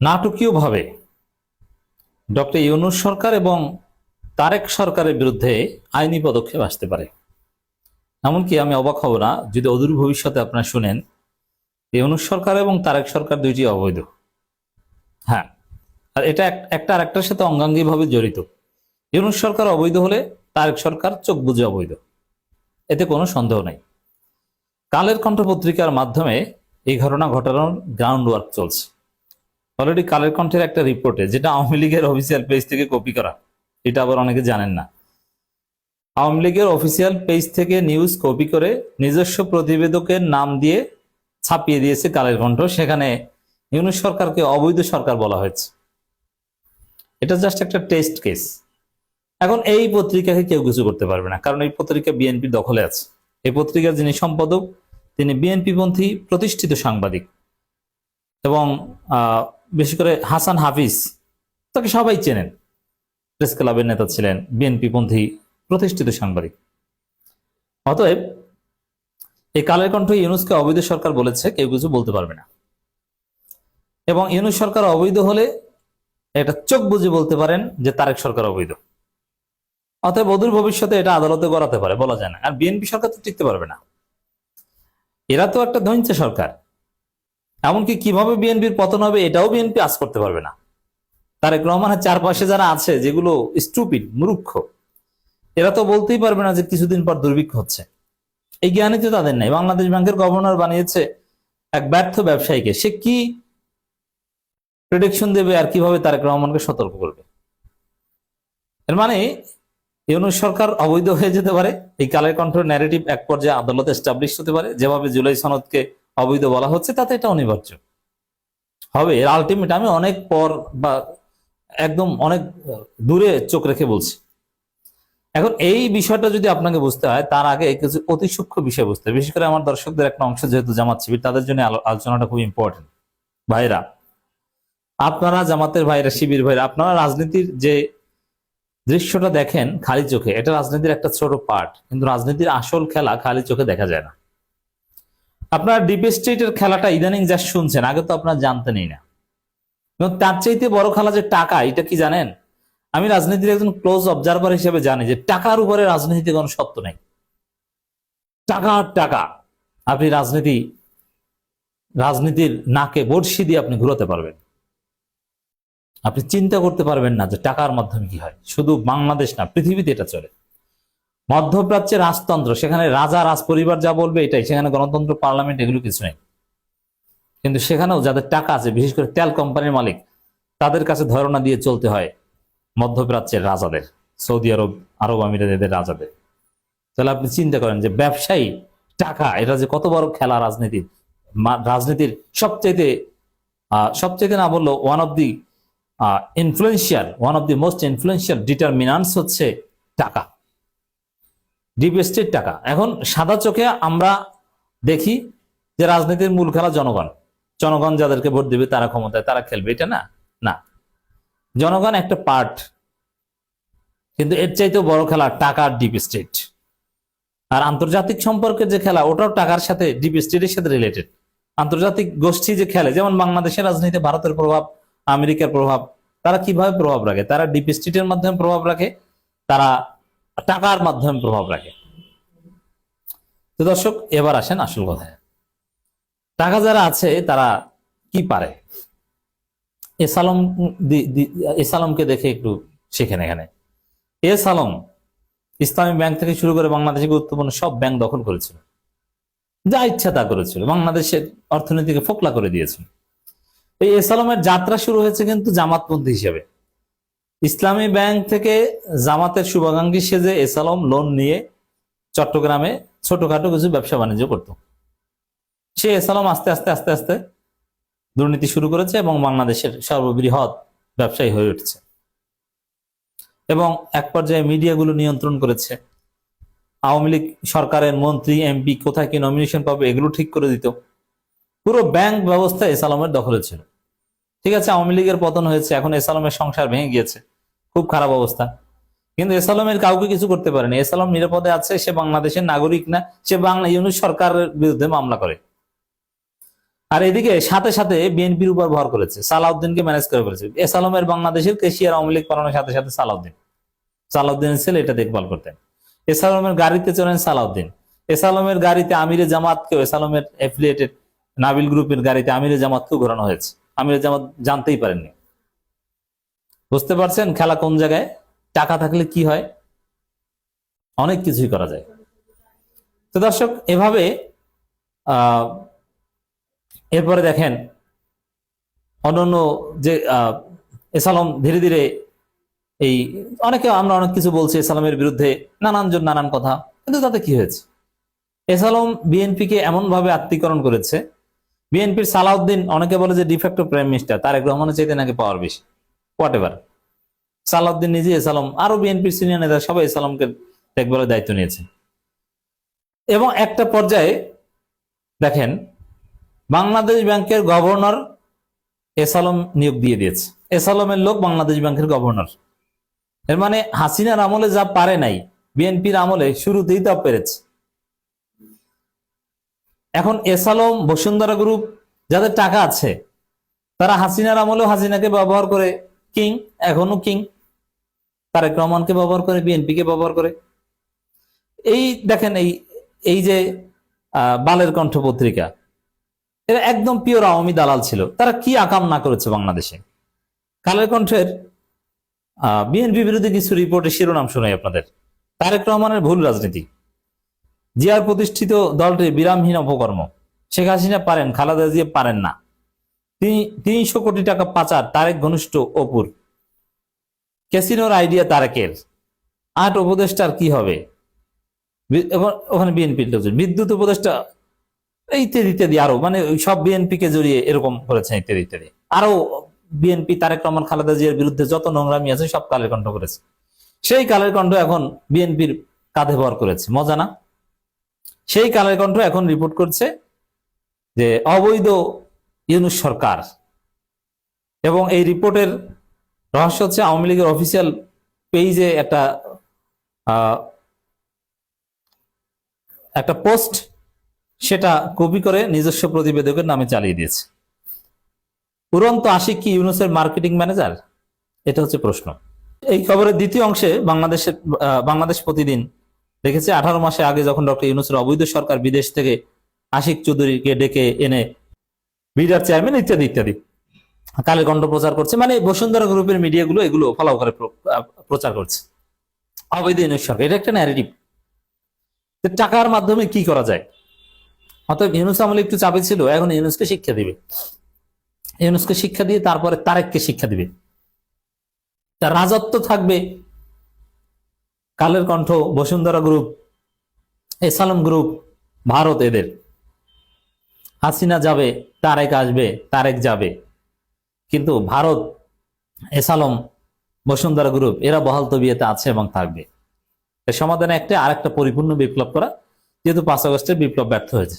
নাটকীয়ভাবে ডক্টর ইউনূস সরকার এবং তারেক সরকারের বিরুদ্ধে আইনি পদক্ষেপ আসতে পারে। এমনকি আমি অবাক হব না যদি অদূর ভবিষ্যতে আপনারা শুনেন ইউনূস সরকার এবং তারেক সরকার দুইটি অবৈধ। হ্যাঁ, আর এটা একটা আর একটার সাথে অঙ্গাঙ্গিভাবে জড়িত। ইউনূস সরকার অবৈধ হলে তারেক সরকার চোখ বুজে অবৈধ, এতে কোনো সন্দেহ নাই। কালের কণ্ঠ পত্রিকার মাধ্যমে এই ঘটনা ঘটানোর গ্রাউন্ড ওয়ার্ক চলছে। অলরেডি কালের কণ্ঠের একটা রিপোর্টে, যেটা আওয়ামী লীগের অফিসিয়াল পেজ থেকে কপি করা, এটা আবার অনেকে জানেন না, আওয়ামী লীগের অফিসিয়াল পেজ থেকে নিউজ কপি করে নিজস্ব প্রতিবেদকের নাম দিয়ে ছাপিয়ে দিয়েছে কালের কণ্ঠ। সেখানে ইউনূস সরকারকে অবৈধ সরকার বলা হয়েছে। এটা জাস্ট একটা টেস্ট কেস। এখন এই পত্রিকাকে কেউ কিছু করতে পারবে না, কারণ এই পত্রিকা বিএনপির দখলে আছে। এই পত্রিকার যিনি সম্পাদক তিনি বিএনপি পন্থী প্রতিষ্ঠিত সাংবাদিক, এবং বেশি করে হাসান হাফিজ, তাকে সবাই চেনেন, প্রেস ক্লাবের নেতা ছিলেন, বিএনপি পন্থী প্রতিষ্ঠিত সাংবাদিক। অতএব এই কালের কণ্ঠ ইউনূসকে অবৈধ সরকার বলেছে, কেউ কিছু বলতে পারবে না। এবং ইউনূস সরকার অবৈধ হলে এটা চোখ বুঝে বলতে পারেন যে তারেক সরকার অবৈধ। অতএব অদূর ভবিষ্যতে এটা আদালতে গড়াতে পারে, বলা যায় না। আর বিএনপি সরকার তো টিকতে পারবে না, এরা তো একটা ধৈর্য সরকার। এমনকি কিভাবে বিএনপির পতন হবে এটাও বিএনপি আজ করতে পারবে না। তারেক রহমানের চারপাশে যারা আছে, যেগুলো স্টুপিড মূর্খ, এরা তো বলতেই পারবে না যে কিছুদিন পর দুর্ভিক্ষ হচ্ছে। এই জ্ঞানই তো তাদের নাই। বাংলাদেশ ব্যাংকের গভর্নর বানিয়েছে এক ব্যর্থ ব্যবসায়ীকে, সে কি প্রেডিকশন দেবে আর কিভাবে তারেক রহমানকে সতর্ক করবে? এর মানে ইউনূস সরকার অবৈধ হয়ে যেতে পারে। এই কালের কণ্ঠ ন্যারেটিভ এক পর্যায়ে আদালতে এস্টাবলিশ হতে পারে। যেভাবে জুলাই সনদকে অবৈধ বলা হচ্ছে, তাতে এটা অনিবার্য হবে। এর আলটিমেট আমি অনেক পর বা একদম অনেক দূরে চোখ রেখে বলছি। এখন এই বিষয়টা যদি আপনাকে বুঝতে হয়, তার আগে কিছু অতি সূক্ষ্ম বিষয় বুঝতে হয়। বিশেষ করে আমার দর্শকদের একটা অংশ যেহেতু জামাত শিবির, তাদের জন্য আলোচনাটা খুব ইম্পর্টেন্ট। ভাইরা, আপনারা জামাতের ভাইরা, শিবির ভাইরা, আপনারা রাজনীতির যে দৃশ্যটা দেখেন খালি চোখে, এটা রাজনীতির একটা ছোট পার্ট, কিন্তু রাজনীতির আসল খেলা খালি চোখে দেখা যায় না। আপনারা ডিপ স্টেটের খেলাটা ইদানিং যা শুনছেন, আগে তো আপনারা জানতেনই না। এবং তার চাইতে বড় খেলা যে টাকা, এটা কি জানেন? আমি রাজনীতির একজন ক্লোজ অবজারভার হিসেবে জানি যে টাকার উপরে রাজনীতিতে কোনো সত্য নেই। টাকা আর টাকা। আপনি রাজনীতির নাকে বড়শি দিয়ে আপনি ঘুরাতে পারবেন। আপনি চিন্তা করতে পারবেন না যে টাকার মাধ্যমে কি হয়। শুধু বাংলাদেশ না, পৃথিবীতে এটা চলে। মধ্যপ্রাচ্যে রাজতন্ত্র, সেখানে রাজা রাজ পরিবার যা বলবে এটাই, সেখানে গণতন্ত্র, পার্লামেন্ট এগুলো কিছু নেই। কিন্তু সেখানেও যাদের টাকা আছে, বিশেষ করে তেল কোম্পানির মালিক, তাদের কাছে ধারণা দিয়ে চলতে হয় মধ্যপ্রাচ্যের রাজাদের, সৌদি আরব, আরব আমিরাতের রাজাদের। তাহলে আপনি চিন্তা করেন যে ব্যবসায়ী, টাকা, এটা যে কত বড় খেলা রাজনীতির। রাজনীতির সবচেয়ে না বললো one of the most influential determinants হচ্ছে টাকা, ডিপ স্টেট টাকা। এখন সাদা চোখে আমরা দেখি যে রাজনীতির মূল খেলা জনগণ, জনগণ যাদেরকে ভোট দেবে তারা ক্ষমতায়, তারা খেলবে, এটা না। না, জনগণ একটা পার্ট, কিন্তু এর চাইতেও বড় খেলা টাকার ডিপ স্টেট। আর আন্তর্জাতিক সম্পর্কের যে খেলা, ওটাও টাকার সাথে, ডিপ স্টেটের সাথে রিলেটেড। আন্তর্জাতিক গোষ্ঠী যে খেলে, যেমন বাংলাদেশের রাজনীতিতে ভারতের প্রভাব, আমেরিকার প্রভাব, তারা কিভাবে প্রভাব রাখে? তারা ডিপ স্টেটের মাধ্যমে প্রভাব রাখে, তারা টাকার মাধ্যমে প্রভাব রাখে। তো দর্শক, এবার আসেন আসল কথায়। টাকা যারা আছে তারা কি পারে? এসালমকে দেখে একটু শেখেন। এখানে এসালম ইসলামী ব্যাংক থেকে শুরু করে বাংলাদেশে গুরুত্বপূর্ণ সব ব্যাংক দখল করেছিল, যা ইচ্ছা তা করেছিল, বাংলাদেশের অর্থনীতিকে ফোকলা করে দিয়েছিল। এই এসালমের যাত্রা শুরু হয়েছে কিন্তু জামাতপন্থী হিসেবে। ইসলামী ব্যাংক থেকে জামাতের শুভাকাঙ্ক্ষী সেজে এসালম লোন নিয়ে চট্টগ্রামে ছোটখাটো কিছু ব্যবসা বাণিজ্য করত। সে এসালম আস্তে আস্তে আস্তে আস্তে দুর্নীতি শুরু করেছে এবং বাংলাদেশের সর্ববৃহৎ ব্যবসায়ী হয়ে উঠছে, এবং এক পর্যায়ে মিডিয়াগুলো নিয়ন্ত্রণ করেছে। আওয়ামী লীগ সরকারের মন্ত্রী, এমপি কোথায় কি নমিনেশন পাবে এগুলো ঠিক করে দিত। পুরো ব্যাংক ব্যবস্থা এসালমের দখলে ছিল। ঠিক আছে, আওয়ামী লীগের পতন হয়েছে, এখন এসালমের সংসার ভেঙে গিয়েছে, খুব খারাপ অবস্থা, কিন্তু এসালমের কাউকে কিছু করতে পারেনি। এসালম নিরাপদে আছে, সে বাংলাদেশের নাগরিক না, সে ইউনূস সরকারের বিরুদ্ধে মামলা করে। আর এদিকে সাথে সাথে বিএনপির উপর ভর করেছে, সালাউদ্দিনকে ম্যানেজ করে ফেলেছে। এস আলমের বাংলাদেশের কেশিয়ার আওয়ামী লীগ পালানোর সাথে সাথে সালাউদ্দিনের ছেলে এটা দেখভাল করতেন। এস আলমের গাড়িতে চলেন সালাউদ্দিন, এস আলমের গাড়িতে আমিরে জামাতকেও, এস আলমের অ্যাফিলিয়েটেড নাবিল গ্রুপের গাড়িতে আমিরে জামাতকেও ঘোরানো হয়েছে। আমিরে জামাত জানতেই পারেননি। বুঝতে পারছেন খেলা কোন জায়গায়? টাকা থাকলে কি হয়, অনেক কিছুই করা যায়। তো দর্শক, এভাবে এরপরে দেখেন অন্যান্য যে এস আলম ধীরে ধীরে এই আমরা অনেক কিছু বলছি এস আলমের বিরুদ্ধে, নানানজন নানান কথা, কিন্তু তাতে কি হয়েছে? এস আলম বিএনপিকে এমন ভাবে আত্মীকরণ করেছে, বিএনপির সালাউদ্দিন, অনেকে বলে যে ডিফ্যাক্টো প্রাইম মিনিস্টার, তারেক রহমানের চাইতে নাকি পাওয়ার বেশি, হোয়াট এভার। সালাউদ্দিন নিজে এস আলম, আরো বিএনপির সিনিয়র নেতা সবাই এস আলমকে দেখভালের দায়িত্ব নিয়েছে। এবং একটা পর্যায়ে দেখেন বাংলাদেশ ব্যাংকের গভর্নর এস আলম নিয়োগ দিয়ে দিয়েছে। এস আলমের লোক বাংলাদেশ ব্যাংকের গভর্নর। এর মানে হাসিনার আমলে যা পারে নাই, বিএনপির আমলে শুরুতেই তা পেরেছে। এখন এস আলম, বসুন্ধরা গ্রুপ, যাদের টাকা আছে, তারা হাসিনার আমলেও হাসিনাকে ব্যবহার করে কিং, এখনো কিং। তারেক রহমানকে ব্যবহার করে, বিএনপিকে ব্যবহার করে। এই দেখেন এই যে বালের কণ্ঠ পত্রিকা, এরা একদম পিওর আওয়ামী দালাল ছিল। তারা কি আকাম না করেছে বাংলাদেশে। কালের কণ্ঠের বিএনপি বিরোধী কিছু রিপোর্টের শিরোনাম শোনাই আপনাদের। তারেক রহমানের ভুল রাজনীতি, জিয়ার প্রতিষ্ঠিত দলটির বিরামহীন অপকর্ম, শেখ হাসিনা পারেন, খালেদা জিয়া পারেন না, 300 কোটি টাকা পাচার তারেক ঘনিষ্ঠ অপুর, ক্যাসিনোর আইডিয়া তারেকের, 8 উপদেষ্টার কি হবে, ওখানে বিএনপির লোকজন, বিদ্যুৎ উপদেষ্টা, ইত্যাদি ইত্যাদি, আরো মানে সব বিএনপি কে জড়িয়ে এরকম করেছেন, ইত্যাদি ইত্যাদি। আরো বিএনপি তারেক রহমান খালেদা জিয়ার বিরুদ্ধে যত নোংরামি আছে সব কালের কণ্ঠ করেছে। সেই কালের কণ্ঠ এখন বিএনপির কাঁধে ভর করেছে, মজা না? সেই কালের কণ্ঠ এখন রিপোর্ট করছে যে অবৈধ ইউনূস সরকার। এবং এই রিপোর্টের রহস্য হচ্ছে আওয়ামী লীগের অফিসিয়াল পেজে একটা পোস্ট, সেটা কপি করে নিজস্ব প্রতিবেদকের নামে চালিয়ে দিয়েছে। উড়ন্ত আশিক কি ইউনূসের মার্কেটিং ম্যানেজার? এটা হচ্ছে প্রশ্ন। এই খবরের দ্বিতীয় অংশে বাংলাদেশ প্রতিদিন দেখেছে 18 মাসে আগে যখন ডক্টর ইউনূসের অবৈধ সরকার বিদেশ থেকে আশিক চৌধুরীকে ডেকে এনে বিডার চেয়ারম্যান ইত্যাদি ইত্যাদি কালের কণ্ঠ প্রচার করছে। মানে বসুন্ধরা গ্রুপের মিডিয়াগুলো এগুলো ফলাও করে প্রচার করছে অবৈধ ইউনূস সরকার। এটা একটা ন্যারেটিভ। টাকার মাধ্যমে কি করা যায়? অতএব ইউনূস আমলে একটু চাপে ছিল, এখন ইউনূসকে শিক্ষা দিবে। ইউনূসকে শিক্ষা দিয়ে তারপরে তারেককে শিক্ষা দিবে। তার রাজত্ব থাকবে Kaler Kantho, Bashundhara group, S Alam group, Bharat, এদের। হাসিনা যাবে, তারেক আসবে, তারেক যাবে, কিন্তু ভারত, এস আলম, বসুন্ধরা গ্রুপ এরা বহাল তবিয়তে আছে এবং থাকবে। এর সমাধানে আরেকটা পরিপূর্ণ বিপ্লব করা, যেহেতু 5 আগস্টের বিপ্লব ব্যর্থ হয়েছে।